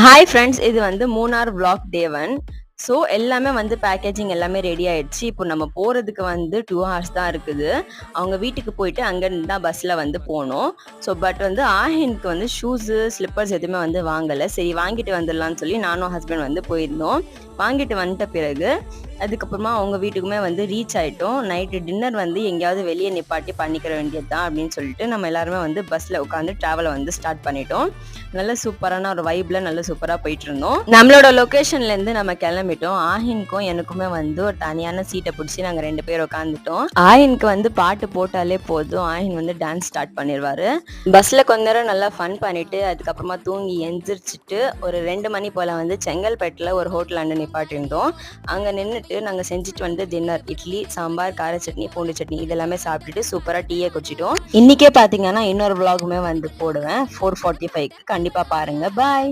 Hi friends, இது வந்து Munnar vlog டே 1. So எல்லாமே வந்து பேக்கேஜிங் எல்லாமே ரெடி ஆயிடுச்சு. இப்போ நம்ம போகிறதுக்கு வந்து 2 ஹார்ஸ் தான் இருக்குது. அவங்க வீட்டுக்கு போயிட்டு அங்கேருந்து தான் பஸ்ஸில் வந்து போகணும். ஸோ பட் வந்து ஆஹினுக்கு வந்து ஷூஸு ஸ்லிப்பர்ஸ் எதுவுமே வந்து வாங்கலை. சரி வாங்கிட்டு வந்துடலான்னு சொல்லி நானும் ஹஸ்பண்ட் வந்து போயிருந்தோம். வாங்கிட்டு வந்துட்ட பிறகு அதுக்கப்புறமா அவங்க வீட்டுக்குமே வந்து ரீச் ஆகிட்டோம். நைட்டு டின்னர் வந்து எங்கேயாவது வெளியே நிப்பாட்டி பண்ணிக்கிற வேண்டியது தான் அப்படின்னு சொல்லிட்டு நம்ம எல்லாருமே வந்து பஸ்ஸில் உட்காந்து ட்ராவலை வந்து ஸ்டார்ட் பண்ணிட்டோம். நல்ல சூப்பரான ஒரு வைப்பில் நல்ல சூப்பராக போயிட்டு இருந்தோம். நம்மளோட லொக்கேஷன்லேருந்து நம்ம கிளம்பிட்டோம். ஆஹினுக்கும் எனக்குமே வந்து ஒரு தனியான சீட்டை பிடிச்சி நாங்கள் 2 பேர் உட்காந்துட்டோம். ஆஹினுக்கு வந்து பாட்டு போட்டாலே போதும், ஆஹின் வந்து டான்ஸ் ஸ்டார்ட் பண்ணிடுவாரு. பஸ்ஸில் கொஞ்ச நேரம் நல்லா ஃபன் பண்ணிட்டு அதுக்கப்புறமா தூங்கி எந்திரிச்சிட்டு ஒரு 2 மணி போல் வந்து செங்கல்பேட்டில் ஒரு ஹோட்டல் நிப்பாட்டிருந்தோம். அங்கே நின்றுட்டு நாங்கள் செஞ்சுட்டு வந்து டின்னர் இட்லி, சாம்பார், கார சட்னி, பூண்டு சட்னி இதெல்லாமே சாப்பிட்டுட்டு சூப்பராக டீயை குடிச்சிட்டோம். இன்றைக்கே பார்த்தீங்கன்னா இன்னொரு vlogமே வந்து போடுவேன் 4:45க்கு. கண்டிப்பாக பாருங்கள். பாய்.